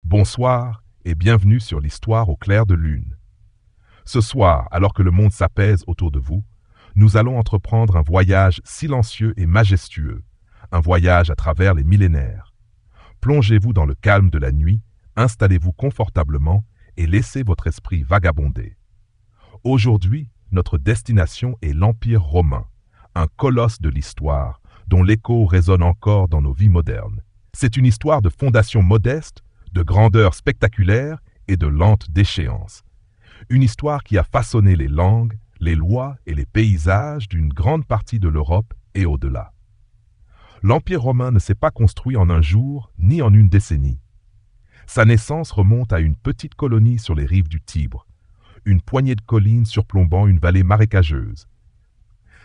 Bonsoir et bienvenue sur l'histoire au clair de lune. Ce soir, alors que le monde s'apaise autour de vous, nous allons entreprendre un voyage silencieux et majestueux, un voyage à travers les millénaires. Plongez-vous dans le calme de la nuit, installez-vous confortablement et laissez votre esprit vagabonder. Aujourd'hui, notre destination est l'Empire romain, un colosse de l'histoire dont l'écho résonne encore dans nos vies modernes. C'est une histoire de fondation modeste, de grandeur spectaculaire et de lente déchéance. Une histoire qui a façonné les langues, les lois et les paysages d'une grande partie de l'Europe et au-delà. L'Empire romain ne s'est pas construit en un jour ni en une décennie. Sa naissance remonte à une petite colonie sur les rives du Tibre, une poignée de collines surplombant une vallée marécageuse.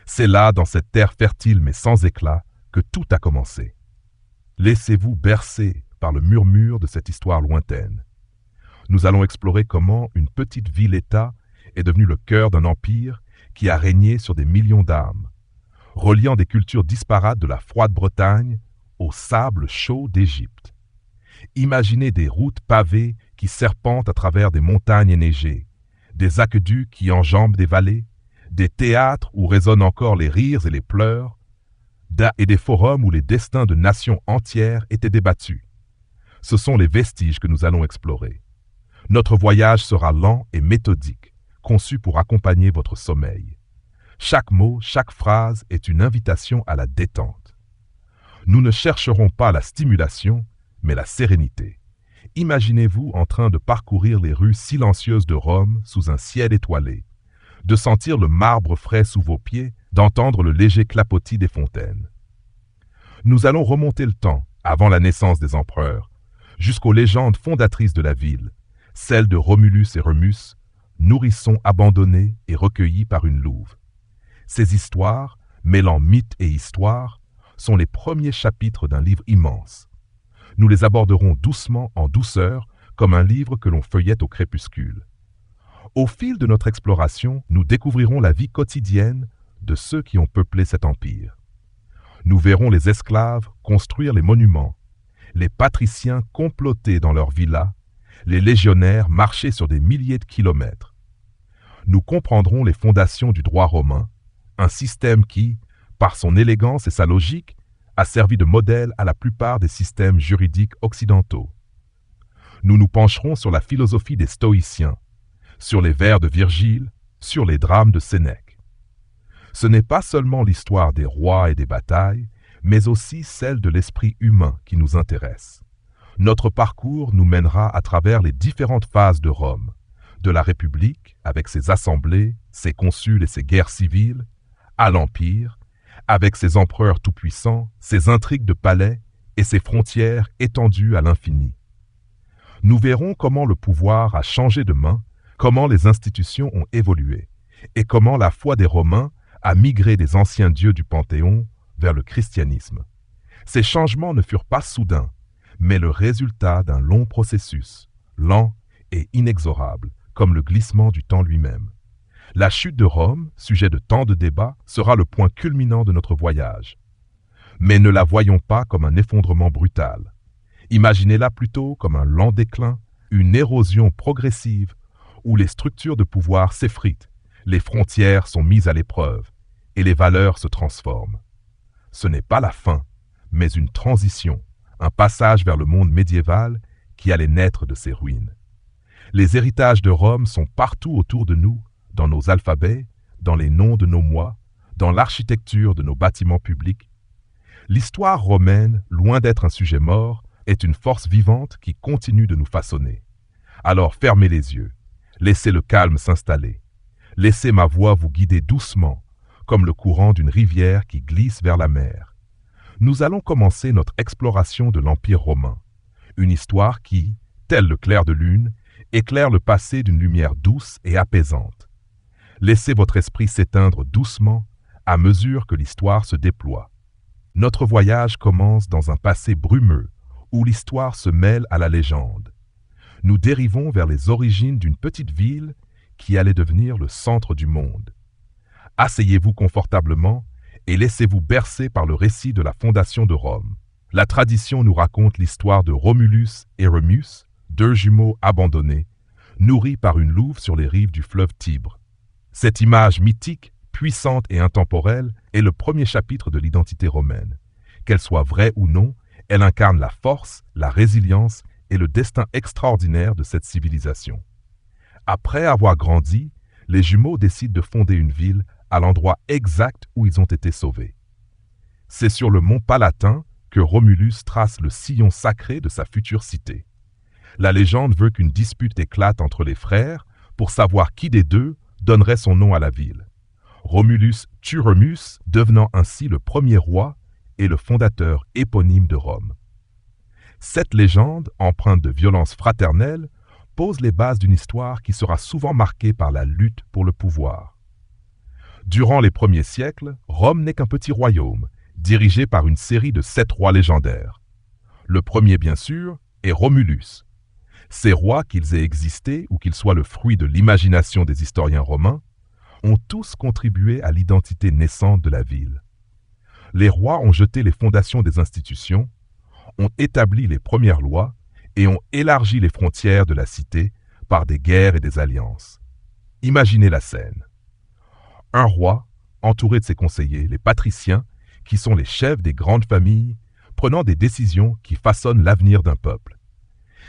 C'est là, dans cette terre fertile mais sans éclat, que tout a commencé. Laissez-vous bercer par le murmure de cette histoire lointaine. Nous allons explorer comment une petite ville-État est devenue le cœur d'un empire qui a régné sur des millions d'âmes, reliant des cultures disparates de la froide Bretagne au sable chaud d'Égypte. Imaginez des routes pavées qui serpentent à travers des montagnes enneigées, des aqueducs qui enjambent des vallées, des théâtres où résonnent encore les rires et les pleurs, et des forums où les destins de nations entières étaient débattus. Ce sont les vestiges que nous allons explorer. Notre voyage sera lent et méthodique, conçu pour accompagner votre sommeil. Chaque mot, chaque phrase est une invitation à la détente. Nous ne chercherons pas la stimulation, mais la sérénité. Imaginez-vous en train de parcourir les rues silencieuses de Rome sous un ciel étoilé, de sentir le marbre frais sous vos pieds, d'entendre le léger clapotis des fontaines. Nous allons remonter le temps, avant la naissance des empereurs, jusqu'aux légendes fondatrices de la ville, celles de Romulus et Remus, nourrissons abandonnés et recueillis par une louve. Ces histoires, mêlant mythe et histoire, sont les premiers chapitres d'un livre immense. Nous les aborderons doucement en douceur, comme un livre que l'on feuillette au crépuscule. Au fil de notre exploration, nous découvrirons la vie quotidienne de ceux qui ont peuplé cet empire. Nous verrons les esclaves construire les monuments, les patriciens comploter dans leurs villas, les légionnaires marcher sur des milliers de kilomètres. Nous comprendrons les fondations du droit romain, un système qui, par son élégance et sa logique, a servi de modèle à la plupart des systèmes juridiques occidentaux. Nous nous pencherons sur la philosophie des stoïciens, sur les vers de Virgile, sur les drames de Sénèque. Ce n'est pas seulement l'histoire des rois et des batailles, mais aussi celle de l'esprit humain qui nous intéresse. Notre parcours nous mènera à travers les différentes phases de Rome, de la République, avec ses assemblées, ses consuls et ses guerres civiles, à l'Empire, avec ses empereurs tout-puissants, ses intrigues de palais et ses frontières étendues à l'infini. Nous verrons comment le pouvoir a changé de main, comment les institutions ont évolué, et comment la foi des Romains a migré des anciens dieux du Panthéon vers le christianisme. Ces changements ne furent pas soudains, mais le résultat d'un long processus, lent et inexorable, comme le glissement du temps lui-même. La chute de Rome, sujet de tant de débats, sera le point culminant de notre voyage. Mais ne la voyons pas comme un effondrement brutal. Imaginez-la plutôt comme un lent déclin, une érosion progressive, où les structures de pouvoir s'effritent, les frontières sont mises à l'épreuve, et les valeurs se transforment. Ce n'est pas la fin, mais une transition, un passage vers le monde médiéval qui allait naître de ces ruines. Les héritages de Rome sont partout autour de nous, dans nos alphabets, dans les noms de nos mois, dans l'architecture de nos bâtiments publics. L'histoire romaine, loin d'être un sujet mort, est une force vivante qui continue de nous façonner. Alors fermez les yeux, laissez le calme s'installer, laissez ma voix vous guider doucement, comme le courant d'une rivière qui glisse vers la mer. Nous allons commencer notre exploration de l'Empire romain, une histoire qui, tel le clair de lune, éclaire le passé d'une lumière douce et apaisante. Laissez votre esprit s'éteindre doucement à mesure que l'histoire se déploie. Notre voyage commence dans un passé brumeux où l'histoire se mêle à la légende. Nous dérivons vers les origines d'une petite ville qui allait devenir le centre du monde. Asseyez-vous confortablement et laissez-vous bercer par le récit de la fondation de Rome. La tradition nous raconte l'histoire de Romulus et Remus, 2 jumeaux abandonnés, nourris par une louve sur les rives du fleuve Tibre. Cette image mythique, puissante et intemporelle est le premier chapitre de l'identité romaine. Qu'elle soit vraie ou non, elle incarne la force, la résilience et le destin extraordinaire de cette civilisation. Après avoir grandi, les jumeaux décident de fonder une ville à l'endroit exact où ils ont été sauvés. C'est sur le mont Palatin que Romulus trace le sillon sacré de sa future cité. La légende veut qu'une dispute éclate entre les frères pour savoir qui des deux donnerait son nom à la ville. Romulus tue Remus, devenant ainsi le premier roi et le fondateur éponyme de Rome. Cette légende, empreinte de violence fraternelle, pose les bases d'une histoire qui sera souvent marquée par la lutte pour le pouvoir. Durant les premiers siècles, Rome n'est qu'un petit royaume, dirigé par une série de 7 rois légendaires. Le premier, bien sûr, est Romulus. Ces rois, qu'ils aient existé ou qu'ils soient le fruit de l'imagination des historiens romains, ont tous contribué à l'identité naissante de la ville. Les rois ont jeté les fondations des institutions, ont établi les premières lois et ont élargi les frontières de la cité par des guerres et des alliances. Imaginez la scène. Un roi, entouré de ses conseillers, les patriciens, qui sont les chefs des grandes familles, prenant des décisions qui façonnent l'avenir d'un peuple.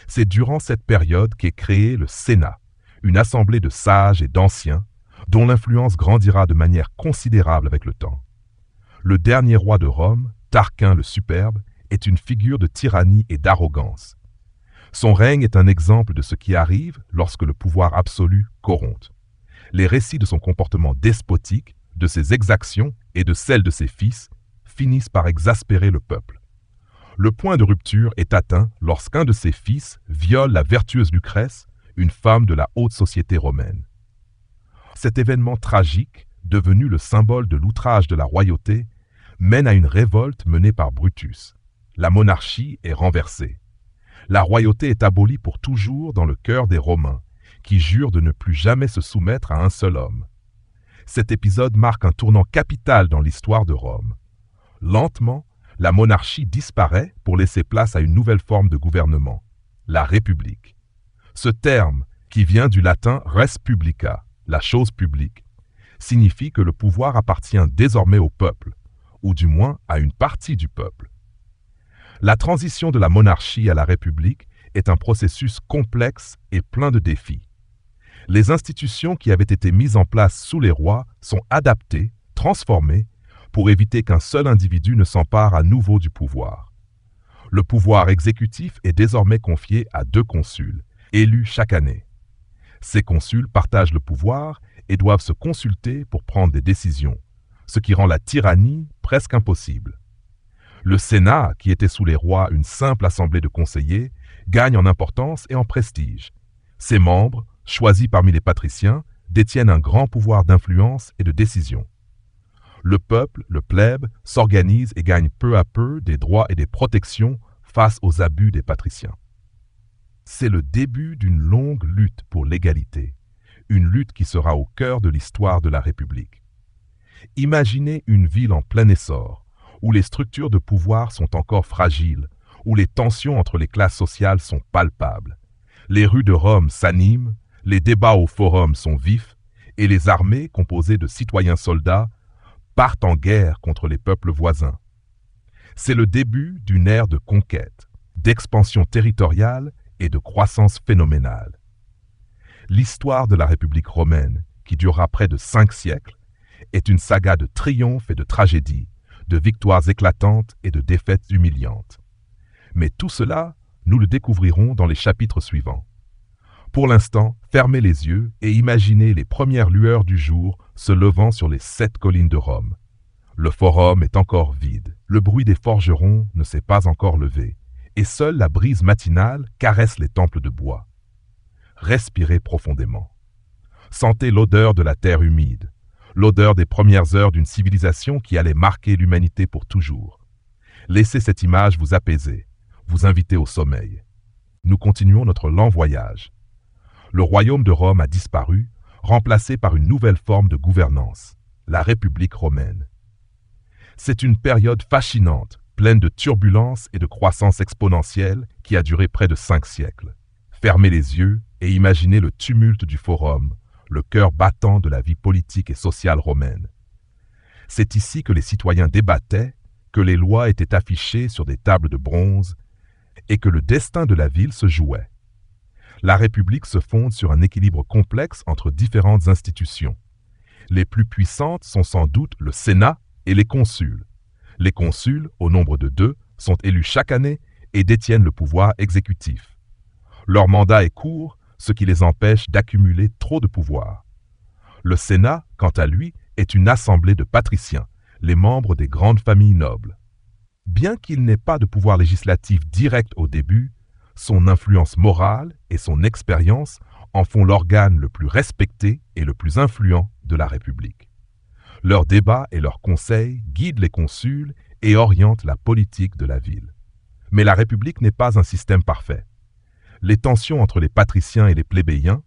C'est durant cette période qu'est créé le Sénat, une assemblée de sages et d'anciens, dont l'influence grandira de manière considérable avec le temps. Le dernier roi de Rome, Tarquin le Superbe, est une figure de tyrannie et d'arrogance. Son règne est un exemple de ce qui arrive lorsque le pouvoir absolu corrompt. Les récits de son comportement despotique, de ses exactions et de celles de ses fils finissent par exaspérer le peuple. Le point de rupture est atteint lorsqu'un de ses fils viole la vertueuse Lucrèce, une femme de la haute société romaine. Cet événement tragique, devenu le symbole de l'outrage de la royauté, mène à une révolte menée par Brutus. La monarchie est renversée. La royauté est abolie pour toujours dans le cœur des Romains, qui jurent de ne plus jamais se soumettre à un seul homme. Cet épisode marque un tournant capital dans l'histoire de Rome. Lentement, la monarchie disparaît pour laisser place à une nouvelle forme de gouvernement, la République. Ce terme, qui vient du latin res publica, la chose publique, signifie que le pouvoir appartient désormais au peuple, ou du moins à une partie du peuple. La transition de la monarchie à la République est un processus complexe et plein de défis. Les institutions qui avaient été mises en place sous les rois sont adaptées, transformées, pour éviter qu'un seul individu ne s'empare à nouveau du pouvoir. Le pouvoir exécutif est désormais confié à 2 consuls, élus chaque année. Ces consuls partagent le pouvoir et doivent se consulter pour prendre des décisions, ce qui rend la tyrannie presque impossible. Le Sénat, qui était sous les rois une simple assemblée de conseillers, gagne en importance et en prestige. Ses membres, choisis parmi les patriciens, détiennent un grand pouvoir d'influence et de décision. Le peuple, le plèbe, s'organise et gagne peu à peu des droits et des protections face aux abus des patriciens. C'est le début d'une longue lutte pour l'égalité, une lutte qui sera au cœur de l'histoire de la République. Imaginez une ville en plein essor, où les structures de pouvoir sont encore fragiles, où les tensions entre les classes sociales sont palpables. Les rues de Rome s'animent, les débats au forum sont vifs, et les armées, composées de citoyens soldats, partent en guerre contre les peuples voisins. C'est le début d'une ère de conquête, d'expansion territoriale et de croissance phénoménale. L'histoire de la République romaine, qui durera près de 5 siècles, est une saga de triomphes et de tragédies, de victoires éclatantes et de défaites humiliantes. Mais tout cela, nous le découvrirons dans les chapitres suivants. Pour l'instant, fermez les yeux et imaginez les premières lueurs du jour se levant sur les 7 collines de Rome. Le forum est encore vide, le bruit des forgerons ne s'est pas encore levé, et seule la brise matinale caresse les temples de bois. Respirez profondément. Sentez l'odeur de la terre humide, l'odeur des premières heures d'une civilisation qui allait marquer l'humanité pour toujours. Laissez cette image vous apaiser, vous inviter au sommeil. Nous continuons notre lent voyage. Le royaume de Rome a disparu, remplacé par une nouvelle forme de gouvernance, la République romaine. C'est une période fascinante, pleine de turbulences et de croissance exponentielle qui a duré près de 5 siècles. Fermez les yeux et imaginez le tumulte du forum, le cœur battant de la vie politique et sociale romaine. C'est ici que les citoyens débattaient, que les lois étaient affichées sur des tables de bronze et que le destin de la ville se jouait. La République se fonde sur un équilibre complexe entre différentes institutions. Les plus puissantes sont sans doute le Sénat et les consuls. Les consuls, au nombre de 2, sont élus chaque année et détiennent le pouvoir exécutif. Leur mandat est court, ce qui les empêche d'accumuler trop de pouvoir. Le Sénat, quant à lui, est une assemblée de patriciens, les membres des grandes familles nobles. Bien qu'il n'ait pas de pouvoir législatif direct au début, son influence morale et son expérience en font l'organe le plus respecté et le plus influent de la République. Leurs débats et leurs conseils guident les consuls et orientent la politique de la ville. Mais la République n'est pas un système parfait. Les tensions entre les patriciens et les plébéiens,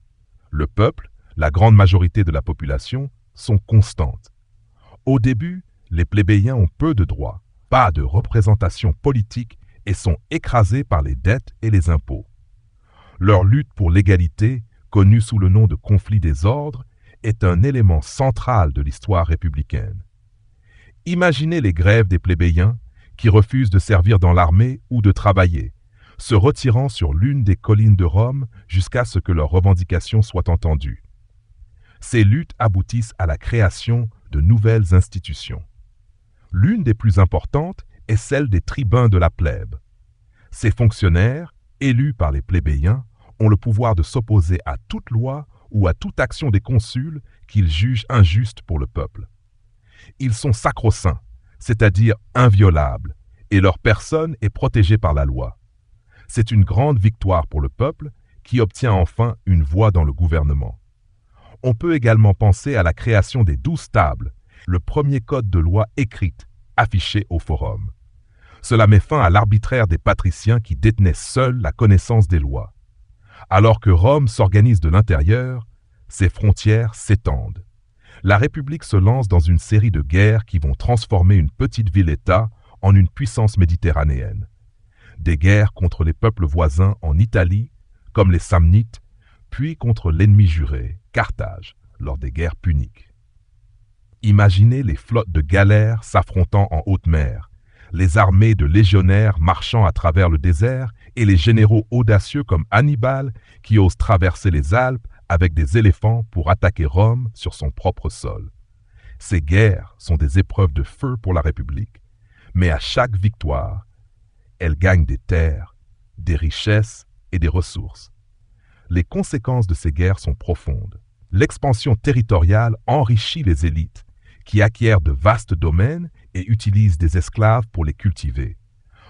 le peuple, la grande majorité de la population, sont constantes. Au début, les plébéiens ont peu de droits, pas de représentation politique et sont écrasés par les dettes et les impôts. Leur lutte pour l'égalité, connue sous le nom de conflit des ordres, est un élément central de l'histoire républicaine. Imaginez les grèves des plébéiens qui refusent de servir dans l'armée ou de travailler, se retirant sur l'une des collines de Rome jusqu'à ce que leurs revendications soient entendues. Ces luttes aboutissent à la création de nouvelles institutions. L'une des plus importantes est celle des tribuns de la plèbe. Ces fonctionnaires, élus par les plébéiens, ont le pouvoir de s'opposer à toute loi ou à toute action des consuls qu'ils jugent injuste pour le peuple. Ils sont sacro-saints, c'est-à-dire inviolables, et leur personne est protégée par la loi. C'est une grande victoire pour le peuple qui obtient enfin une voix dans le gouvernement. On peut également penser à la création des 12 tables, le premier code de loi écrite, affiché au forum. Cela met fin à l'arbitraire des patriciens qui détenaient seuls la connaissance des lois. Alors que Rome s'organise de l'intérieur, ses frontières s'étendent. La République se lance dans une série de guerres qui vont transformer une petite ville-État en une puissance méditerranéenne. Des guerres contre les peuples voisins en Italie, comme les Samnites, puis contre l'ennemi juré, Carthage, lors des guerres puniques. Imaginez les flottes de galères s'affrontant en haute mer, les armées de légionnaires marchant à travers le désert et les généraux audacieux comme Hannibal qui osent traverser les Alpes avec des éléphants pour attaquer Rome sur son propre sol. Ces guerres sont des épreuves de feu pour la République, mais à chaque victoire, elle gagne des terres, des richesses et des ressources. Les conséquences de ces guerres sont profondes. L'expansion territoriale enrichit les élites, qui acquièrent de vastes domaines et utilisent des esclaves pour les cultiver,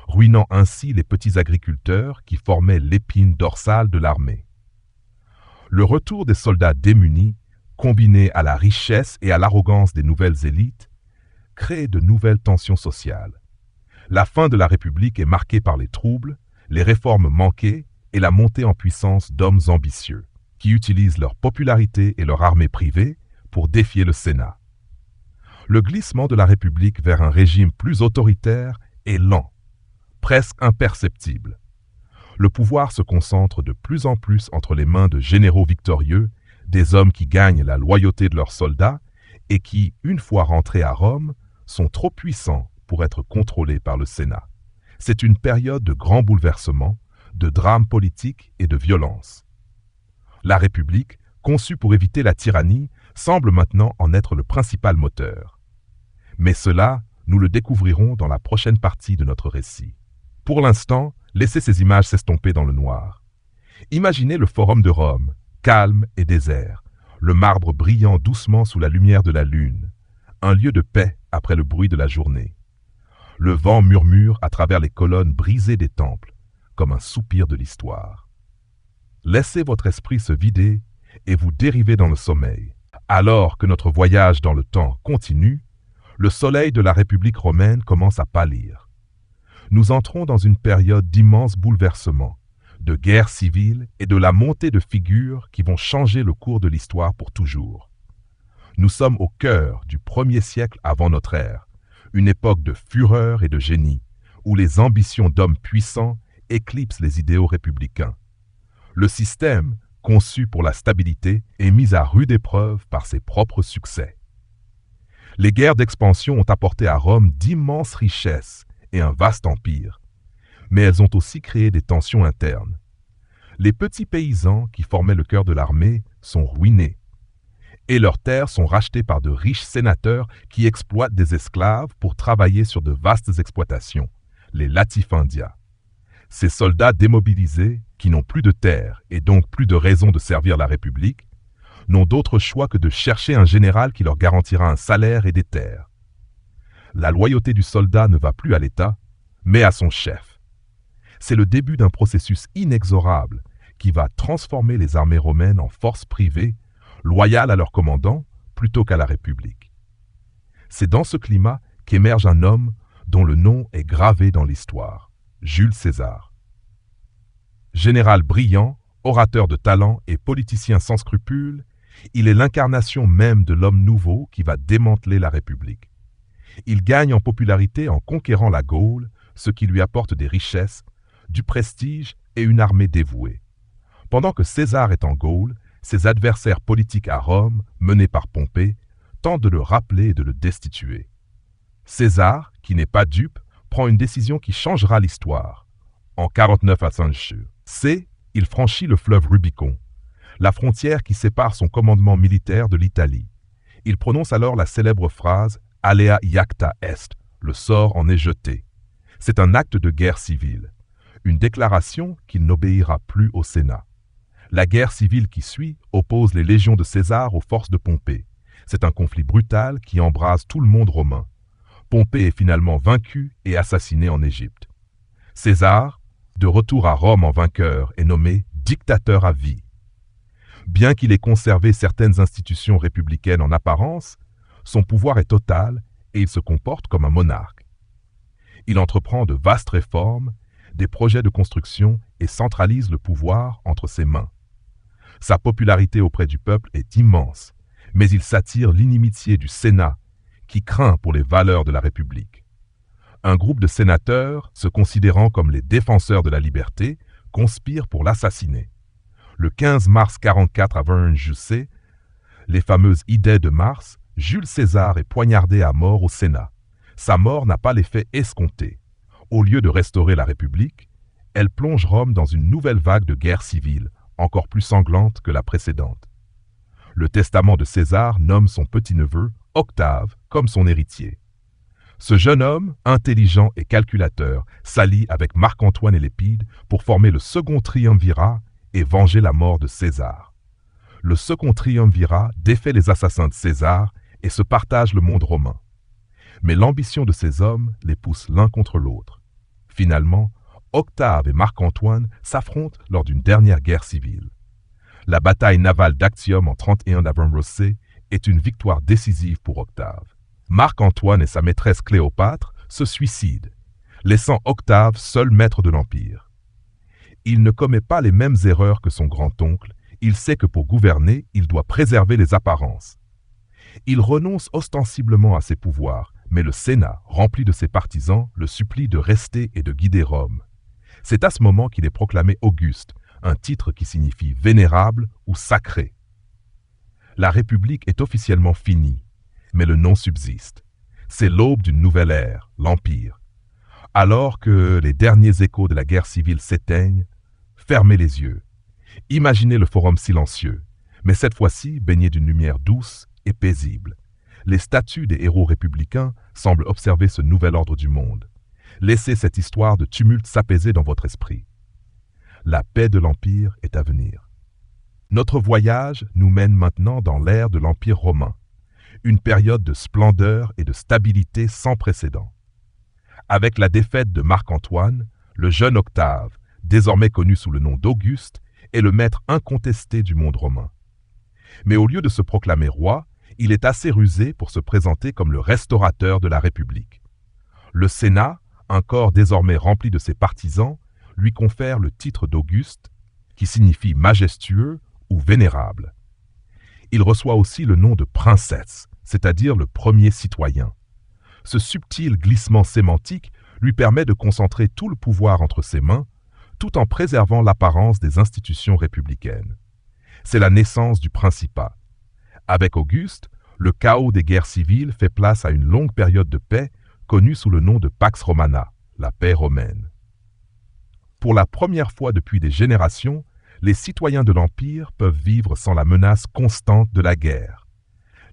ruinant ainsi les petits agriculteurs qui formaient l'épine dorsale de l'armée. Le retour des soldats démunis, combiné à la richesse et à l'arrogance des nouvelles élites, crée de nouvelles tensions sociales. La fin de la République est marquée par les troubles, les réformes manquées et la montée en puissance d'hommes ambitieux, qui utilisent leur popularité et leur armée privée pour défier le Sénat. Le glissement de la République vers un régime plus autoritaire est lent, presque imperceptible. Le pouvoir se concentre de plus en plus entre les mains de généraux victorieux, des hommes qui gagnent la loyauté de leurs soldats et qui, une fois rentrés à Rome, sont trop puissants pour être contrôlés par le Sénat. C'est une période de grands bouleversements, de drames politiques et de violence. La République, conçue pour éviter la tyrannie, semble maintenant en être le principal moteur. Mais cela, nous le découvrirons dans la prochaine partie de notre récit. Pour l'instant, laissez ces images s'estomper dans le noir. Imaginez le Forum de Rome, calme et désert, le marbre brillant doucement sous la lumière de la lune, un lieu de paix après le bruit de la journée. Le vent murmure à travers les colonnes brisées des temples, comme un soupir de l'histoire. Laissez votre esprit se vider et vous dériver dans le sommeil. Alors que notre voyage dans le temps continue, le soleil de la République romaine commence à pâlir. Nous entrons dans une période d'immenses bouleversements, de guerres civiles et de la montée de figures qui vont changer le cours de l'histoire pour toujours. Nous sommes au cœur du 1er siècle avant notre ère, une époque de fureur et de génie, où les ambitions d'hommes puissants éclipsent les idéaux républicains. Le système, conçu pour la stabilité, est mis à rude épreuve par ses propres succès. Les guerres d'expansion ont apporté à Rome d'immenses richesses et un vaste empire, mais elles ont aussi créé des tensions internes. Les petits paysans qui formaient le cœur de l'armée sont ruinés, et leurs terres sont rachetées par de riches sénateurs qui exploitent des esclaves pour travailler sur de vastes exploitations, les latifundia. Ces soldats démobilisés, qui n'ont plus de terre et donc plus de raison de servir la République, n'ont d'autre choix que de chercher un général qui leur garantira un salaire et des terres. La loyauté du soldat ne va plus à l'État, mais à son chef. C'est le début d'un processus inexorable qui va transformer les armées romaines en forces privées, loyales à leur commandant plutôt qu'à la République. C'est dans ce climat qu'émerge un homme dont le nom est gravé dans l'histoire, Jules César. Général brillant, orateur de talent et politicien sans scrupules, il est l'incarnation même de l'homme nouveau qui va démanteler la République. Il gagne en popularité en conquérant la Gaule, ce qui lui apporte des richesses, du prestige et une armée dévouée. Pendant que César est en Gaule, ses adversaires politiques à Rome, menés par Pompée, tentent de le rappeler et de le destituer. César, qui n'est pas dupe, prend une décision qui changera l'histoire. En 49 à Saint-Just, il franchit le fleuve Rubicon, la frontière qui sépare son commandement militaire de l'Italie. Il prononce alors la célèbre phrase « Alea iacta est », le sort en est jeté. C'est un acte de guerre civile, une déclaration qu'il n'obéira plus au Sénat. La guerre civile qui suit oppose les légions de César aux forces de Pompée. C'est un conflit brutal qui embrase tout le monde romain. Pompée est finalement vaincu et assassiné en Égypte. César, de retour à Rome en vainqueur, est nommé dictateur à vie. Bien qu'il ait conservé certaines institutions républicaines en apparence, son pouvoir est total et il se comporte comme un monarque. Il entreprend de vastes réformes, des projets de construction et centralise le pouvoir entre ses mains. Sa popularité auprès du peuple est immense, mais il s'attire l'inimitié du Sénat, qui craint pour les valeurs de la République. Un groupe de sénateurs, se considérant comme les défenseurs de la liberté, conspire pour l'assassiner. Le 15 mars 44 avant Jusset, les fameuses idées de mars, Jules César est poignardé à mort au Sénat. Sa mort n'a pas l'effet escompté. Au lieu de restaurer la République, elle plonge Rome dans une nouvelle vague de guerre civile, encore plus sanglante que la précédente. Le testament de César nomme son petit-neveu, Octave, comme son héritier. Ce jeune homme, intelligent et calculateur, s'allie avec Marc-Antoine et Lépide pour former le second triumvirat et venger la mort de César. Le second triumvirat défait les assassins de César et se partage le monde romain. Mais l'ambition de ces hommes les pousse l'un contre l'autre. Finalement, Octave et Marc-Antoine s'affrontent lors d'une dernière guerre civile. La bataille navale d'Actium en 31 avant Rossé est une victoire décisive pour Octave. Marc-Antoine et sa maîtresse Cléopâtre se suicident, laissant Octave seul maître de l'Empire. Il ne commet pas les mêmes erreurs que son grand-oncle, il sait que pour gouverner, il doit préserver les apparences. Il renonce ostensiblement à ses pouvoirs, mais le Sénat, rempli de ses partisans, le supplie de rester et de guider Rome. C'est à ce moment qu'il est proclamé Auguste, un titre qui signifie vénérable ou sacré. La République est officiellement finie, mais le nom subsiste. C'est l'aube d'une nouvelle ère, l'Empire. Alors que les derniers échos de la guerre civile s'éteignent, fermez les yeux. Imaginez le forum silencieux, mais cette fois-ci baigné d'une lumière douce et paisible. Les statues des héros républicains semblent observer ce nouvel ordre du monde. Laissez cette histoire de tumulte s'apaiser dans votre esprit. La paix de l'Empire est à venir. Notre voyage nous mène maintenant dans l'ère de l'Empire romain, une période de splendeur et de stabilité sans précédent. Avec la défaite de Marc-Antoine, le jeune Octave, désormais connu sous le nom d'Auguste, est le maître incontesté du monde romain. Mais au lieu de se proclamer roi, il est assez rusé pour se présenter comme le restaurateur de la République. Le Sénat, un corps désormais rempli de ses partisans, lui confère le titre d'Auguste, qui signifie majestueux ou vénérable. Il reçoit aussi le nom de princesse, c'est-à-dire le premier citoyen. Ce subtil glissement sémantique lui permet de concentrer tout le pouvoir entre ses mains, tout en préservant l'apparence des institutions républicaines. C'est la naissance du Principat. Avec Auguste, le chaos des guerres civiles fait place à une longue période de paix connue sous le nom de Pax Romana, la paix romaine. Pour la première fois depuis des générations, les citoyens de l'Empire peuvent vivre sans la menace constante de la guerre.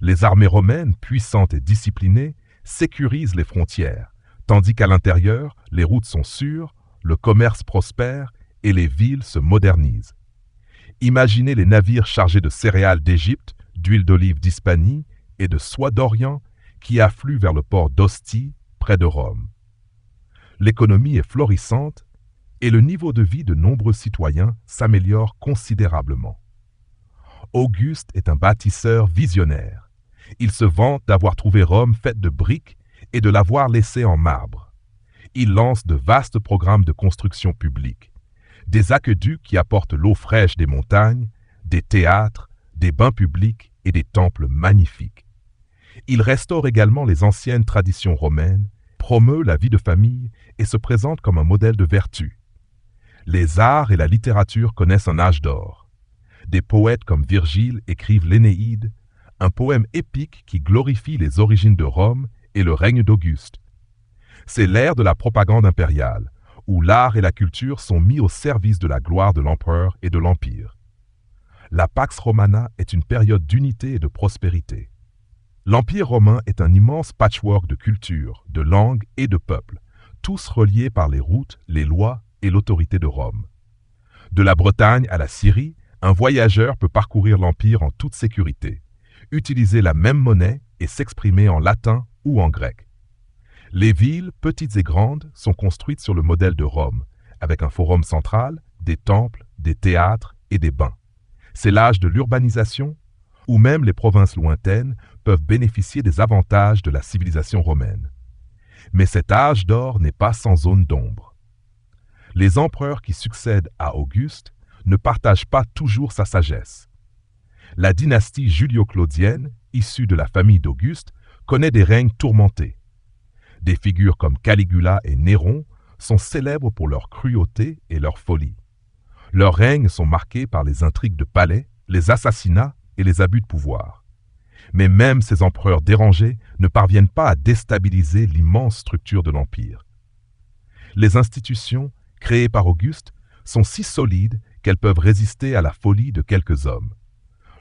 Les armées romaines, puissantes et disciplinées, sécurisent les frontières, tandis qu'à l'intérieur, les routes sont sûres, le commerce prospère et les villes se modernisent. Imaginez les navires chargés de céréales d'Égypte, d'huile d'olive d'Hispanie et de soie d'Orient qui affluent vers le port d'Ostie, près de Rome. L'économie est florissante et le niveau de vie de nombreux citoyens s'améliore considérablement. Auguste est un bâtisseur visionnaire. Il se vante d'avoir trouvé Rome faite de briques et de l'avoir laissée en marbre. Il lance de vastes programmes de construction publique, des aqueducs qui apportent l'eau fraîche des montagnes, des théâtres, des bains publics et des temples magnifiques. Il restaure également les anciennes traditions romaines, promeut la vie de famille et se présente comme un modèle de vertu. Les arts et la littérature connaissent un âge d'or. Des poètes comme Virgile écrivent l'Énéide, un poème épique qui glorifie les origines de Rome et le règne d'Auguste. C'est l'ère de la propagande impériale, où l'art et la culture sont mis au service de la gloire de l'empereur et de l'Empire. La Pax Romana est une période d'unité et de prospérité. L'Empire romain est un immense patchwork de cultures, de langues et de peuples, tous reliés par les routes, les lois et l'autorité de Rome. De la Bretagne à la Syrie, un voyageur peut parcourir l'Empire en toute sécurité, utiliser la même monnaie et s'exprimer en latin ou en grec. Les villes, petites et grandes, sont construites sur le modèle de Rome, avec un forum central, des temples, des théâtres et des bains. C'est l'âge de l'urbanisation, où même les provinces lointaines peuvent bénéficier des avantages de la civilisation romaine. Mais cet âge d'or n'est pas sans zone d'ombre. Les empereurs qui succèdent à Auguste ne partagent pas toujours sa sagesse. La dynastie julio-claudienne, issue de la famille d'Auguste, connaît des règnes tourmentés. Des figures comme Caligula et Néron sont célèbres pour leur cruauté et leur folie. Leurs règnes sont marqués par les intrigues de palais, les assassinats et les abus de pouvoir. Mais même ces empereurs dérangés ne parviennent pas à déstabiliser l'immense structure de l'Empire. Les institutions, créées par Auguste, sont si solides qu'elles peuvent résister à la folie de quelques hommes.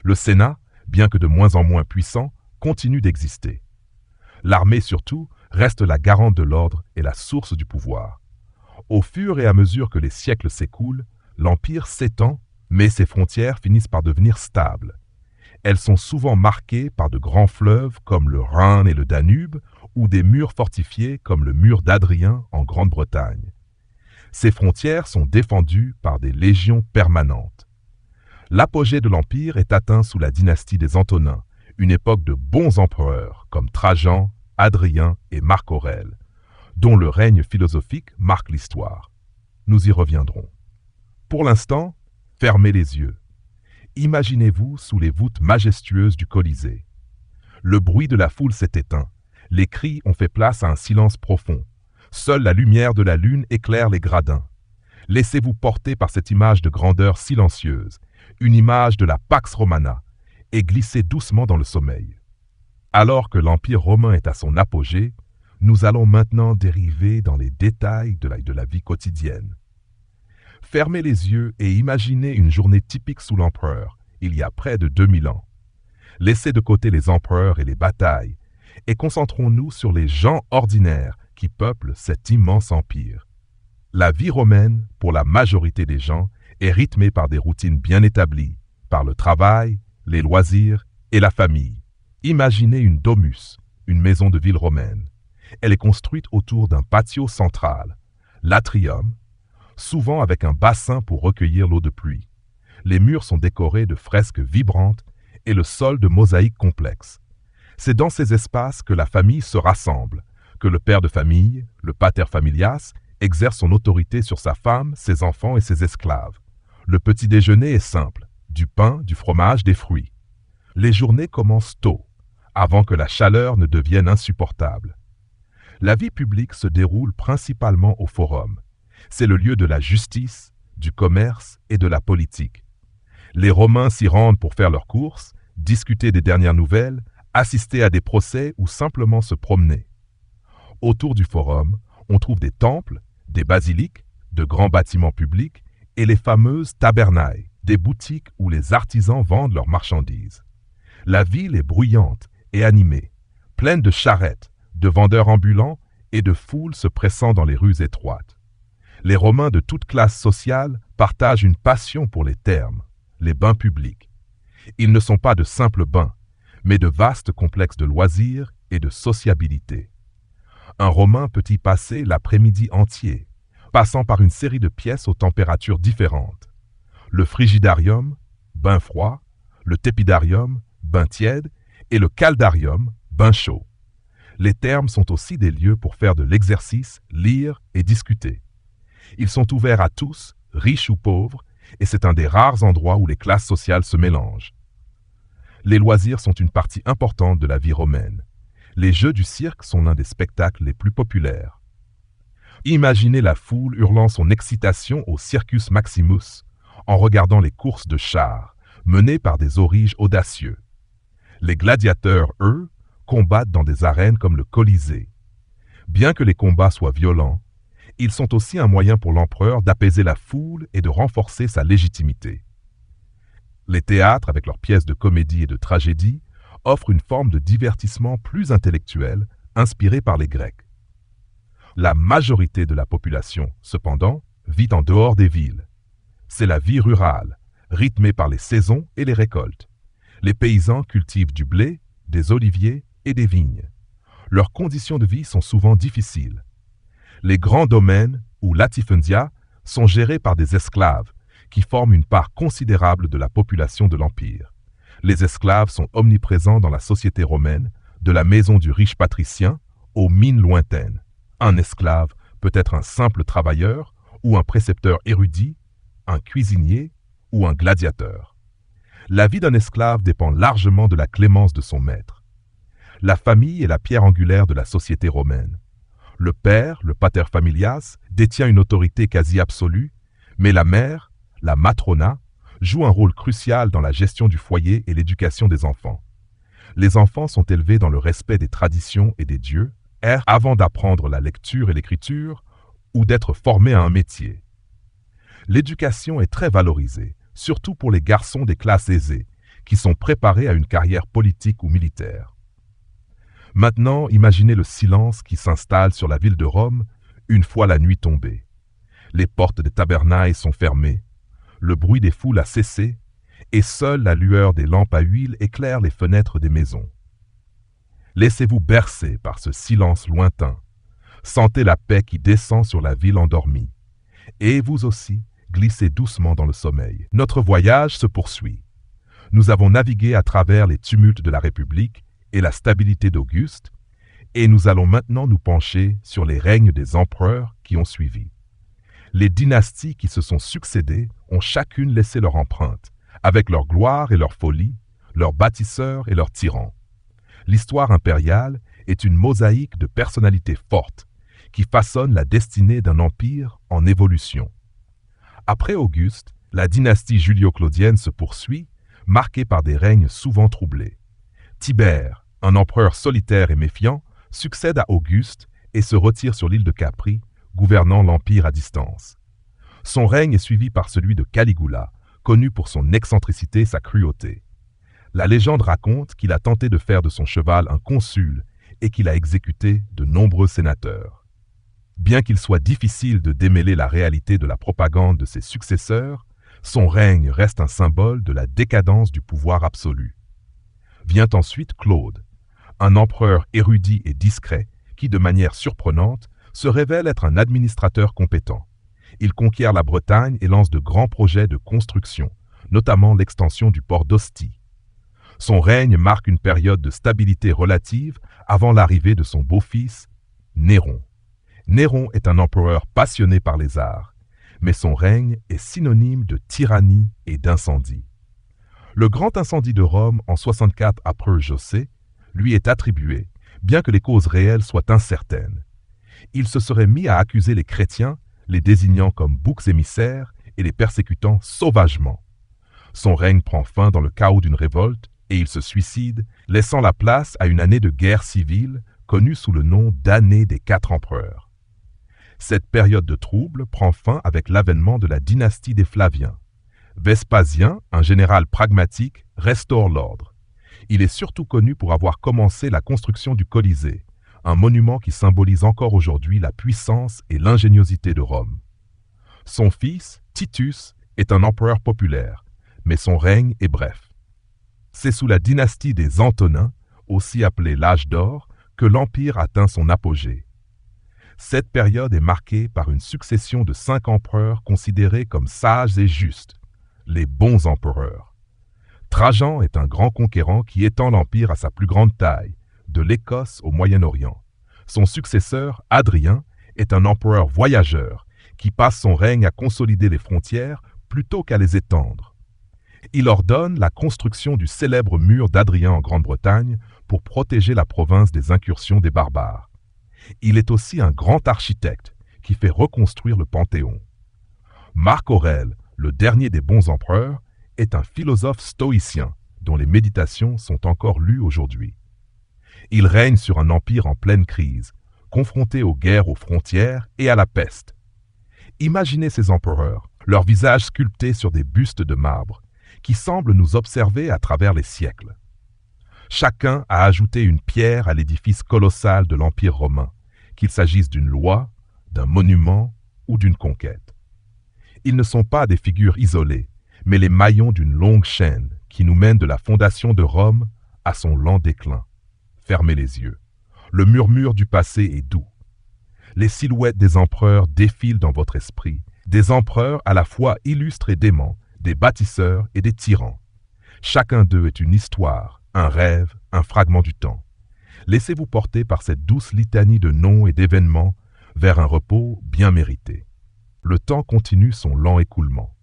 Le Sénat, bien que de moins en moins puissant, continue d'exister. L'armée surtout reste la garante de l'ordre et la source du pouvoir. Au fur et à mesure que les siècles s'écoulent, l'Empire s'étend, mais ses frontières finissent par devenir stables. Elles sont souvent marquées par de grands fleuves comme le Rhin et le Danube, ou des murs fortifiés comme le mur d'Adrien en Grande-Bretagne. Ces frontières sont défendues par des légions permanentes. L'apogée de l'Empire est atteint sous la dynastie des Antonins, une époque de bons empereurs comme Trajan, Adrien et Marc Aurèle, dont le règne philosophique marque l'histoire. Nous y reviendrons. Pour l'instant, fermez les yeux. Imaginez-vous sous les voûtes majestueuses du Colisée. Le bruit de la foule s'est éteint. Les cris ont fait place à un silence profond. Seule la lumière de la lune éclaire les gradins. Laissez-vous porter par cette image de grandeur silencieuse, une image de la Pax Romana, et glissez doucement dans le sommeil. Alors que l'Empire romain est à son apogée, nous allons maintenant dériver dans les détails de la vie quotidienne. Fermez les yeux et imaginez une journée typique sous l'empereur, il y a près de 2000 ans. Laissez de côté les empereurs et les batailles, et concentrons-nous sur les gens ordinaires qui peuplent cet immense empire. La vie romaine, pour la majorité des gens, est rythmée par des routines bien établies, par le travail, les loisirs et la famille. Imaginez une domus, une maison de ville romaine. Elle est construite autour d'un patio central, l'atrium, souvent avec un bassin pour recueillir l'eau de pluie. Les murs sont décorés de fresques vibrantes et le sol de mosaïques complexes. C'est dans ces espaces que la famille se rassemble, que le père de famille, le pater familias, exerce son autorité sur sa femme, ses enfants et ses esclaves. Le petit déjeuner est simple, du pain, du fromage, des fruits. Les journées commencent tôt, avant que la chaleur ne devienne insupportable. La vie publique se déroule principalement au forum. C'est le lieu de la justice, du commerce et de la politique. Les Romains s'y rendent pour faire leurs courses, discuter des dernières nouvelles, assister à des procès ou simplement se promener. Autour du forum, on trouve des temples, des basiliques, de grands bâtiments publics et les fameuses tabernae, des boutiques où les artisans vendent leurs marchandises. La ville est bruyante et animée, pleine de charrettes, de vendeurs ambulants et de foules se pressant dans les rues étroites. Les Romains de toute classe sociale partagent une passion pour les thermes, les bains publics. Ils ne sont pas de simples bains, mais de vastes complexes de loisirs et de sociabilité. Un Romain peut y passer l'après-midi entier, passant par une série de pièces aux températures différentes. Le frigidarium, bain froid, le tepidarium, bain tiède, et le caldarium, bain chaud. Les thermes sont aussi des lieux pour faire de l'exercice, lire et discuter. Ils sont ouverts à tous, riches ou pauvres, et c'est un des rares endroits où les classes sociales se mélangent. Les loisirs sont une partie importante de la vie romaine. Les jeux du cirque sont l'un des spectacles les plus populaires. Imaginez la foule hurlant son excitation au Circus Maximus en regardant les courses de chars menées par des auriges audacieux. Les gladiateurs, eux, combattent dans des arènes comme le Colisée. Bien que les combats soient violents, ils sont aussi un moyen pour l'empereur d'apaiser la foule et de renforcer sa légitimité. Les théâtres, avec leurs pièces de comédie et de tragédie, offrent une forme de divertissement plus intellectuel, inspiré par les Grecs. La majorité de la population, cependant, vit en dehors des villes. C'est la vie rurale, rythmée par les saisons et les récoltes. Les paysans cultivent du blé, des oliviers et des vignes. Leurs conditions de vie sont souvent difficiles. Les grands domaines, ou latifundia, sont gérés par des esclaves, qui forment une part considérable de la population de l'Empire. Les esclaves sont omniprésents dans la société romaine, de la maison du riche patricien aux mines lointaines. Un esclave peut être un simple travailleur ou un précepteur érudit, un cuisinier ou un gladiateur. La vie d'un esclave dépend largement de la clémence de son maître. La famille est la pierre angulaire de la société romaine. Le père, le pater familias, détient une autorité quasi absolue, mais la mère, la matrona, joue un rôle crucial dans la gestion du foyer et l'éducation des enfants. Les enfants sont élevés dans le respect des traditions et des dieux, avant d'apprendre la lecture et l'écriture ou d'être formés à un métier. L'éducation est très valorisée, surtout pour les garçons des classes aisées, qui sont préparés à une carrière politique ou militaire. Maintenant, imaginez le silence qui s'installe sur la ville de Rome une fois la nuit tombée. Les portes des tabernailles sont fermées, le bruit des foules a cessé, et seule la lueur des lampes à huile éclaire les fenêtres des maisons. Laissez-vous bercer par ce silence lointain. Sentez la paix qui descend sur la ville endormie. Et vous aussi, glissez doucement dans le sommeil. Notre voyage se poursuit. Nous avons navigué à travers les tumultes de la République et la stabilité d'Auguste, et nous allons maintenant nous pencher sur les règnes des empereurs qui ont suivi. Les dynasties qui se sont succédées ont chacune laissé leur empreinte, avec leur gloire et leur folie, leurs bâtisseurs et leurs tyrans. L'histoire impériale est une mosaïque de personnalités fortes qui façonnent la destinée d'un empire en évolution. Après Auguste, la dynastie julio-claudienne se poursuit, marquée par des règnes souvent troublés. Tibère, un empereur solitaire et méfiant, succède à Auguste et se retire sur l'île de Capri, gouvernant l'empire à distance. Son règne est suivi par celui de Caligula, connu pour son excentricité et sa cruauté. La légende raconte qu'il a tenté de faire de son cheval un consul et qu'il a exécuté de nombreux sénateurs. Bien qu'il soit difficile de démêler la réalité de la propagande de ses successeurs, son règne reste un symbole de la décadence du pouvoir absolu. Vient ensuite Claude, un empereur érudit et discret qui, de manière surprenante, se révèle être un administrateur compétent. Il conquiert la Bretagne et lance de grands projets de construction, notamment l'extension du port d'Ostie. Son règne marque une période de stabilité relative avant l'arrivée de son beau-fils, Néron. Néron est un empereur passionné par les arts, mais son règne est synonyme de tyrannie et d'incendie. Le grand incendie de Rome en 64 après Josée lui est attribué, bien que les causes réelles soient incertaines. Il se serait mis à accuser les chrétiens, les désignant comme boucs émissaires et les persécutant sauvagement. Son règne prend fin dans le chaos d'une révolte et il se suicide, laissant la place à une année de guerre civile connue sous le nom d'année des 4 empereurs. Cette période de troubles prend fin avec l'avènement de la dynastie des Flaviens. Vespasien, un général pragmatique, restaure l'ordre. Il est surtout connu pour avoir commencé la construction du Colisée, un monument qui symbolise encore aujourd'hui la puissance et l'ingéniosité de Rome. Son fils, Titus, est un empereur populaire, mais son règne est bref. C'est sous la dynastie des Antonins, aussi appelée l'âge d'or, que l'Empire atteint son apogée. Cette période est marquée par une succession de 5 empereurs considérés comme sages et justes, les bons empereurs. Trajan est un grand conquérant qui étend l'Empire à sa plus grande taille, de l'Écosse au Moyen-Orient. Son successeur, Hadrien, est un empereur voyageur qui passe son règne à consolider les frontières plutôt qu'à les étendre. Il ordonne la construction du célèbre mur d'Hadrien en Grande-Bretagne pour protéger la province des incursions des barbares. Il est aussi un grand architecte qui fait reconstruire le Panthéon. Marc Aurèle, le dernier des bons empereurs, est un philosophe stoïcien dont les méditations sont encore lues aujourd'hui. Il règne sur un empire en pleine crise, confronté aux guerres aux frontières et à la peste. Imaginez ces empereurs, leurs visages sculptés sur des bustes de marbre, qui semblent nous observer à travers les siècles. Chacun a ajouté une pierre à l'édifice colossal de l'Empire romain, qu'il s'agisse d'une loi, d'un monument ou d'une conquête. Ils ne sont pas des figures isolées, mais les maillons d'une longue chaîne qui nous mène de la fondation de Rome à son lent déclin. Fermez les yeux. Le murmure du passé est doux. Les silhouettes des empereurs défilent dans votre esprit, des empereurs à la fois illustres et déments, des bâtisseurs et des tyrans. Chacun d'eux est une histoire, un rêve, un fragment du temps. Laissez-vous porter par cette douce litanie de noms et d'événements vers un repos bien mérité. Le temps continue son lent écoulement.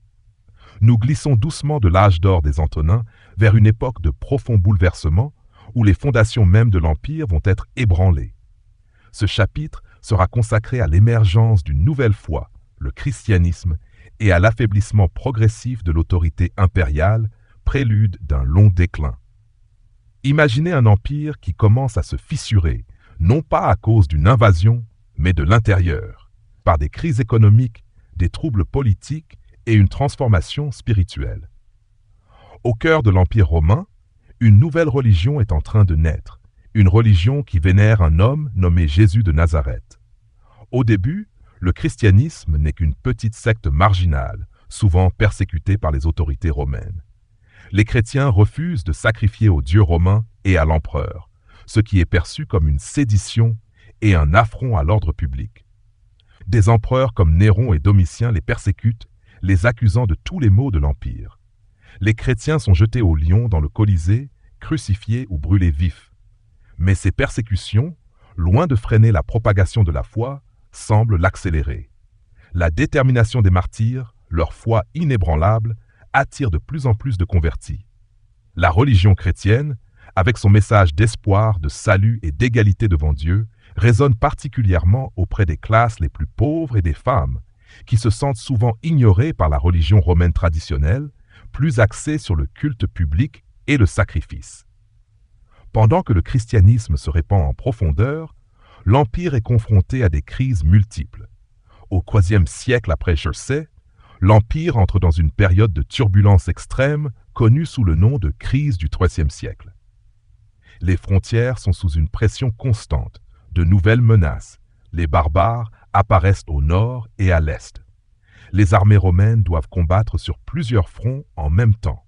Nous glissons doucement de l'âge d'or des Antonins vers une époque de profonds bouleversements où les fondations mêmes de l'Empire vont être ébranlées. Ce chapitre sera consacré à l'émergence d'une nouvelle foi, le christianisme, et à l'affaiblissement progressif de l'autorité impériale, prélude d'un long déclin. Imaginez un empire qui commence à se fissurer, non pas à cause d'une invasion, mais de l'intérieur, par des crises économiques, des troubles politiques et une transformation spirituelle. Au cœur de l'Empire romain, une nouvelle religion est en train de naître, une religion qui vénère un homme nommé Jésus de Nazareth. Au début, le christianisme n'est qu'une petite secte marginale, souvent persécutée par les autorités romaines. Les chrétiens refusent de sacrifier au dieu romain et à l'empereur, ce qui est perçu comme une sédition et un affront à l'ordre public. Des empereurs comme Néron et Domitien les persécutent, les accusant de tous les maux de l'Empire. Les chrétiens sont jetés au lion dans le Colisée, crucifiés ou brûlés vifs. Mais ces persécutions, loin de freiner la propagation de la foi, semblent l'accélérer. La détermination des martyrs, leur foi inébranlable, attire de plus en plus de convertis. La religion chrétienne, avec son message d'espoir, de salut et d'égalité devant Dieu, résonne particulièrement auprès des classes les plus pauvres et des femmes, qui se sentent souvent ignorées par la religion romaine traditionnelle, plus axée sur le culte public et le sacrifice. Pendant que le christianisme se répand en profondeur, l'Empire est confronté à des crises multiples. Au IIIe siècle après Jersey, l'Empire entre dans une période de turbulence extrême connue sous le nom de crise du IIIe siècle. Les frontières sont sous une pression constante, de nouvelles menaces. Les barbares apparaissent au nord et à l'est. Les armées romaines doivent combattre sur plusieurs fronts en même temps.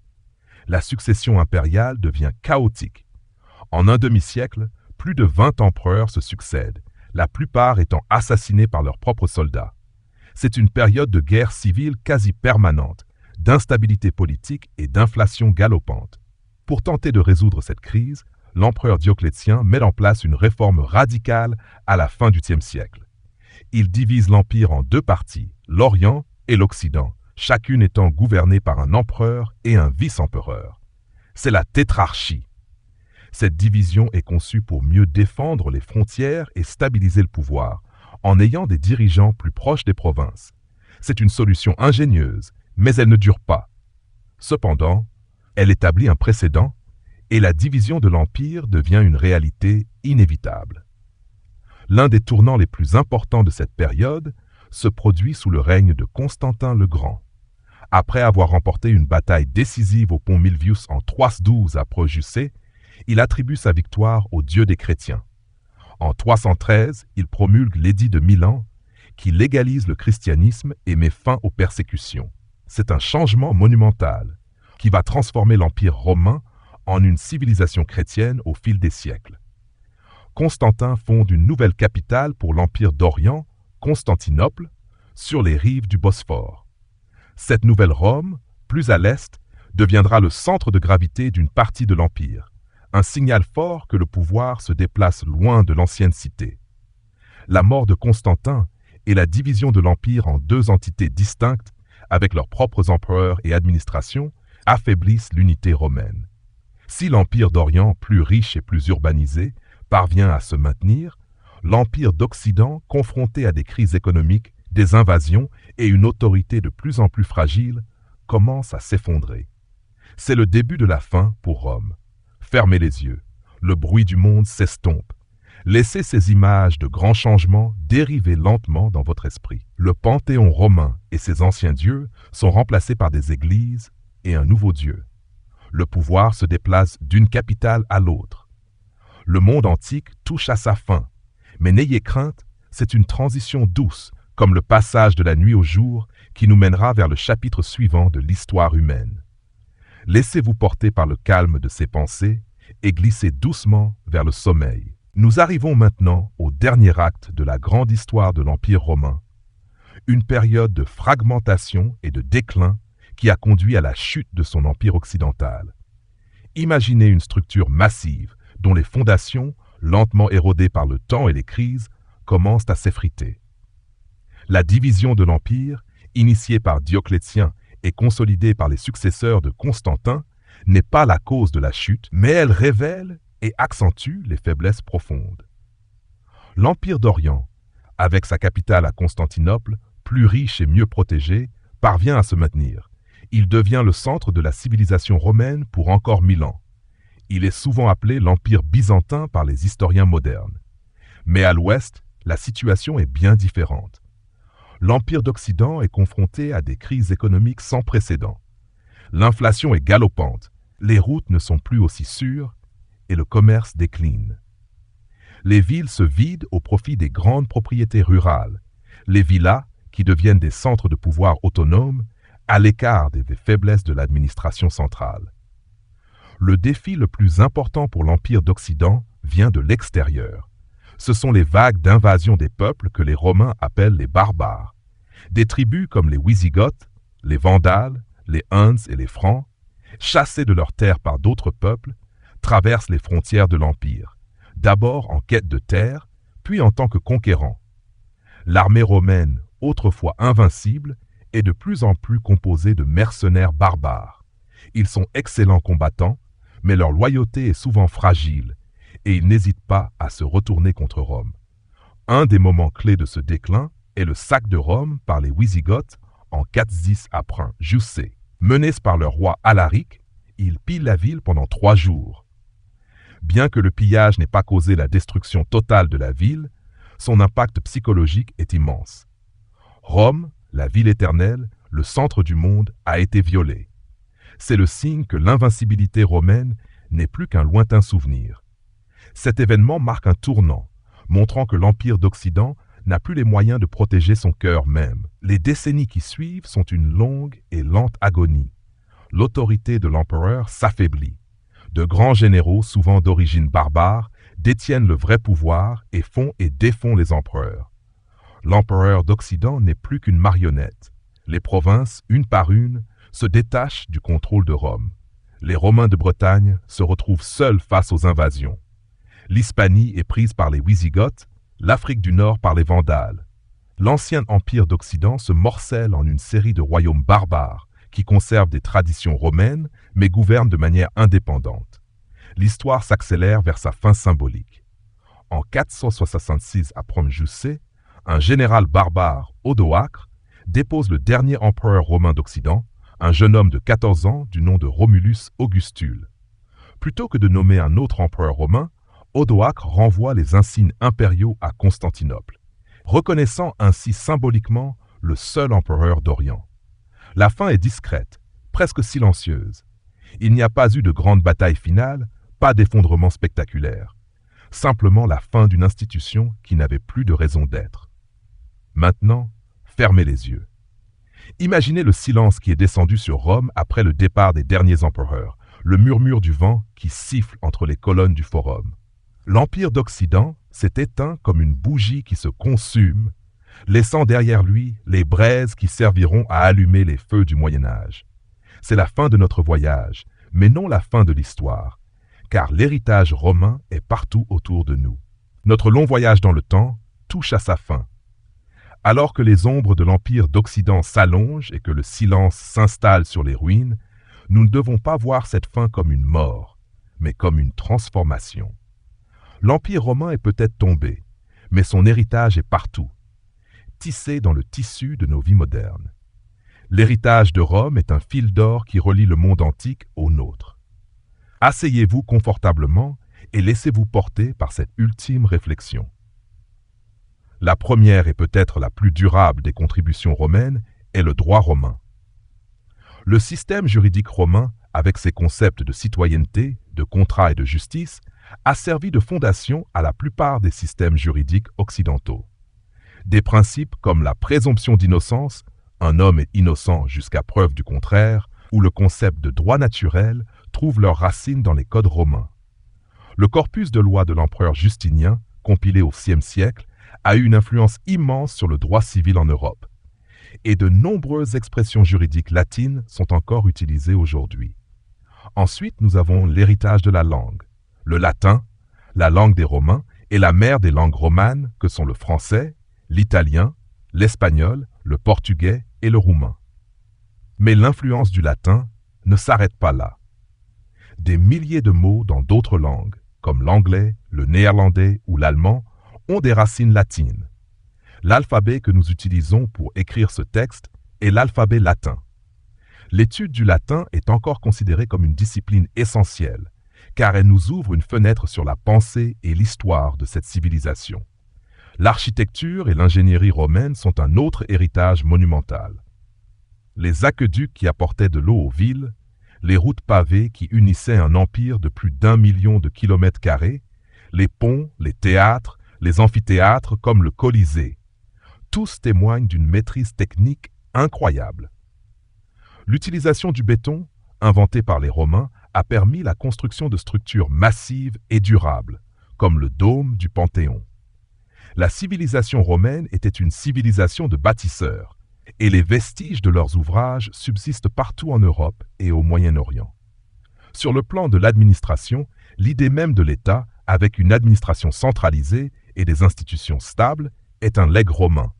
La succession impériale devient chaotique. En un demi-siècle, plus de 20 empereurs se succèdent, la plupart étant assassinés par leurs propres soldats. C'est une période de guerre civile quasi permanente, d'instabilité politique et d'inflation galopante. Pour tenter de résoudre cette crise, l'empereur Dioclétien met en place une réforme radicale à la fin du Xe siècle. Il divise l'Empire en 2 parties, l'Orient et l'Occident, chacune étant gouvernée par un empereur et un vice-empereur. C'est la tétrarchie. Cette division est conçue pour mieux défendre les frontières et stabiliser le pouvoir, en ayant des dirigeants plus proches des provinces. C'est une solution ingénieuse Mais elle ne dure pas. Cependant, elle établit un précédent et la division de l'Empire devient une réalité inévitable. L'un des tournants les plus importants de cette période se produit sous le règne de Constantin le Grand. Après avoir remporté une bataille décisive au pont Milvius en 312 après Jussé, il attribue sa victoire au Dieu des chrétiens. En 313, il promulgue l'édit de Milan qui légalise le christianisme et met fin aux persécutions. C'est un changement monumental qui va transformer l'Empire romain en une civilisation chrétienne au fil des siècles. Constantin fonde une nouvelle capitale pour l'Empire d'Orient, Constantinople, sur les rives du Bosphore. Cette nouvelle Rome, plus à l'est, deviendra le centre de gravité d'une partie de l'Empire, un signal fort que le pouvoir se déplace loin de l'ancienne cité. La mort de Constantin et la division de l'Empire en deux entités distinctes, avec leurs propres empereurs et administrations, affaiblissent l'unité romaine. Si l'Empire d'Orient, plus riche et plus urbanisé, parvient à se maintenir, l'Empire d'Occident, confronté à des crises économiques, des invasions et une autorité de plus en plus fragile, commence à s'effondrer. C'est le début de la fin pour Rome. Fermez les yeux, le bruit du monde s'estompe. Laissez ces images de grands changements dériver lentement dans votre esprit. Le panthéon romain et ses anciens dieux sont remplacés par des églises et un nouveau Dieu. Le pouvoir se déplace d'une capitale à l'autre. Le monde antique touche à sa fin, mais n'ayez crainte, c'est une transition douce, comme le passage de la nuit au jour qui nous mènera vers le chapitre suivant de l'histoire humaine. Laissez-vous porter par le calme de ces pensées et glissez doucement vers le sommeil. Nous arrivons maintenant au dernier acte de la grande histoire de l'Empire romain, une période de fragmentation et de déclin qui a conduit à la chute de son empire occidental. Imaginez une structure massive dont les fondations, lentement érodées par le temps et les crises, commencent à s'effriter. La division de l'Empire, initiée par Dioclétien et consolidée par les successeurs de Constantin, n'est pas la cause de la chute, mais elle révèle et accentue les faiblesses profondes. L'Empire d'Orient, avec sa capitale à Constantinople, plus riche et mieux protégée, parvient à se maintenir. Il devient le centre de la civilisation romaine pour encore 1000 ans. Il est souvent appelé l'Empire byzantin par les historiens modernes. Mais à l'ouest, la situation est bien différente. L'Empire d'Occident est confronté à des crises économiques sans précédent. L'inflation est galopante, les routes ne sont plus aussi sûres et le commerce décline. Les villes se vident au profit des grandes propriétés rurales, les villas, qui deviennent des centres de pouvoir autonomes, à l'écart des faiblesses de l'administration centrale. Le défi le plus important pour l'Empire d'Occident vient de l'extérieur. Ce sont les vagues d'invasion des peuples que les Romains appellent les barbares. Des tribus comme les Wisigoths, les Vandales, les Huns et les Francs, chassés de leurs terres par d'autres peuples, traversent les frontières de l'Empire, d'abord en quête de terre, puis en tant que conquérants. L'armée romaine, autrefois invincible, est de plus en plus composée de mercenaires barbares. Ils sont excellents combattants, mais leur loyauté est souvent fragile, et ils n'hésitent pas à se retourner contre Rome. Un des moments clés de ce déclin est le sac de Rome par les Wisigoths en 410 après Jussé. Menés par leur roi Alaric, ils pillent la ville pendant 3 jours. Bien que le pillage n'ait pas causé la destruction totale de la ville, son impact psychologique est immense. Rome, la ville éternelle, le centre du monde, a été violée. C'est le signe que l'invincibilité romaine n'est plus qu'un lointain souvenir. Cet événement marque un tournant, montrant que l'Empire d'Occident n'a plus les moyens de protéger son cœur même. Les décennies qui suivent sont une longue et lente agonie. L'autorité de l'empereur s'affaiblit. De grands généraux, souvent d'origine barbare, détiennent le vrai pouvoir et font et défont les empereurs. L'empereur d'Occident n'est plus qu'une marionnette. Les provinces, une par une, se détachent du contrôle de Rome. Les Romains de Bretagne se retrouvent seuls face aux invasions. L'Hispanie est prise par les Wisigoths, l'Afrique du Nord par les Vandales. L'ancien empire d'Occident se morcelle en une série de royaumes barbares qui conservent des traditions romaines mais gouvernent de manière indépendante. L'histoire s'accélère vers sa fin symbolique. En 466 après Jussé, un général barbare, Odoacre, dépose le dernier empereur romain d'Occident, un jeune homme de 14 ans du nom de Romulus Augustule. Plutôt que de nommer un autre empereur romain, Odoacre renvoie les insignes impériaux à Constantinople, reconnaissant ainsi symboliquement le seul empereur d'Orient. La fin est discrète, presque silencieuse. Il n'y a pas eu de grande bataille finale, pas d'effondrement spectaculaire. Simplement la fin d'une institution qui n'avait plus de raison d'être. Maintenant, fermez les yeux. Imaginez le silence qui est descendu sur Rome après le départ des derniers empereurs, le murmure du vent qui siffle entre les colonnes du forum. L'Empire d'Occident s'est éteint comme une bougie qui se consume, laissant derrière lui les braises qui serviront à allumer les feux du Moyen-Âge. C'est la fin de notre voyage, mais non la fin de l'histoire, car l'héritage romain est partout autour de nous. Notre long voyage dans le temps touche à sa fin. Alors que les ombres de l'Empire d'Occident s'allongent et que le silence s'installe sur les ruines, nous ne devons pas voir cette fin comme une mort, mais comme une transformation. L'Empire romain est peut-être tombé, mais son héritage est partout, tissé dans le tissu de nos vies modernes. L'héritage de Rome est un fil d'or qui relie le monde antique au nôtre. Asseyez-vous confortablement et laissez-vous porter par cette ultime réflexion. La première et peut-être la plus durable des contributions romaines est le droit romain. Le système juridique romain, avec ses concepts de citoyenneté, de contrat et de justice, a servi de fondation à la plupart des systèmes juridiques occidentaux. Des principes comme la présomption d'innocence, un homme est innocent jusqu'à preuve du contraire, ou le concept de droit naturel trouvent leurs racines dans les codes romains. Le corpus de lois de l'empereur Justinien, compilé au VIe siècle, a eu une influence immense sur le droit civil en Europe, et de nombreuses expressions juridiques latines sont encore utilisées aujourd'hui. Ensuite, nous avons l'héritage de la langue. Le latin, la langue des Romains, est la mère des langues romanes que sont le français, l'italien, l'espagnol, le portugais et le roumain. Mais l'influence du latin ne s'arrête pas là. Des milliers de mots dans d'autres langues, comme l'anglais, le néerlandais ou l'allemand, ont des racines latines. L'alphabet que nous utilisons pour écrire ce texte est l'alphabet latin. L'étude du latin est encore considérée comme une discipline essentielle, car elle nous ouvre une fenêtre sur la pensée et l'histoire de cette civilisation. L'architecture et l'ingénierie romaines sont un autre héritage monumental. Les aqueducs qui apportaient de l'eau aux villes, les routes pavées qui unissaient un empire de plus d'1 million de kilomètres carrés, les ponts, les théâtres, les amphithéâtres comme le Colisée, tous témoignent d'une maîtrise technique incroyable. L'utilisation du béton, inventé par les Romains, a permis la construction de structures massives et durables, comme le dôme du Panthéon. La civilisation romaine était une civilisation de bâtisseurs, et les vestiges de leurs ouvrages subsistent partout en Europe et au Moyen-Orient. Sur le plan de l'administration, l'idée même de l'État, avec une administration centralisée et des institutions stables, est un legs romain.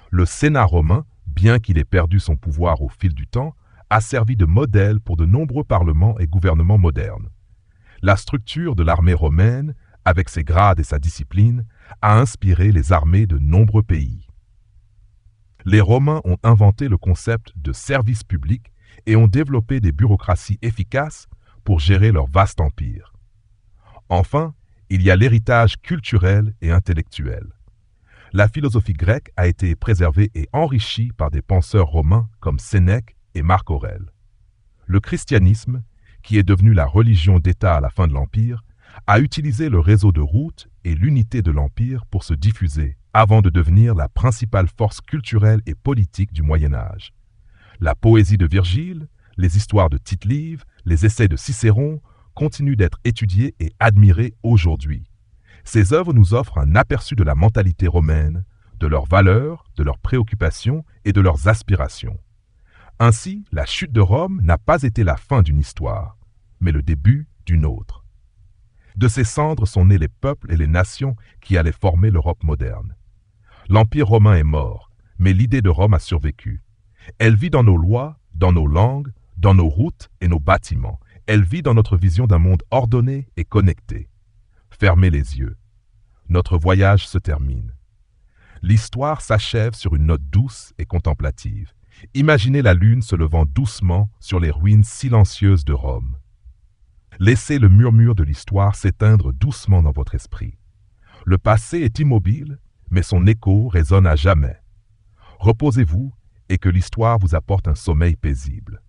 Le Sénat romain, bien qu'il ait perdu son pouvoir au fil du temps, a servi de modèle pour de nombreux parlements et gouvernements modernes. La structure de l'armée romaine, avec ses grades et sa discipline, a inspiré les armées de nombreux pays. Les Romains ont inventé le concept de service public et ont développé des bureaucraties efficaces pour gérer leur vaste empire. Enfin, il y a l'héritage culturel et intellectuel. La philosophie grecque a été préservée et enrichie par des penseurs romains comme Sénèque et Marc Aurèle. Le christianisme, qui est devenu la religion d'État à la fin de l'Empire, a utilisé le réseau de routes et l'unité de l'Empire pour se diffuser, avant de devenir la principale force culturelle et politique du Moyen-Âge. La poésie de Virgile, les histoires de Tite-Live, les essais de Cicéron continuent d'être étudiés et admirés aujourd'hui. Ces œuvres nous offrent un aperçu de la mentalité romaine, de leurs valeurs, de leurs préoccupations et de leurs aspirations. Ainsi, la chute de Rome n'a pas été la fin d'une histoire, mais le début d'une autre. De ces cendres sont nés les peuples et les nations qui allaient former l'Europe moderne. L'Empire romain est mort, mais l'idée de Rome a survécu. Elle vit dans nos lois, dans nos langues, dans nos routes et nos bâtiments. Elle vit dans notre vision d'un monde ordonné et connecté. Fermez les yeux. Notre voyage se termine. L'histoire s'achève sur une note douce et contemplative. Imaginez la lune se levant doucement sur les ruines silencieuses de Rome. Laissez le murmure de l'histoire s'éteindre doucement dans votre esprit. Le passé est immobile, mais son écho résonne à jamais. Reposez-vous et que l'histoire vous apporte un sommeil paisible.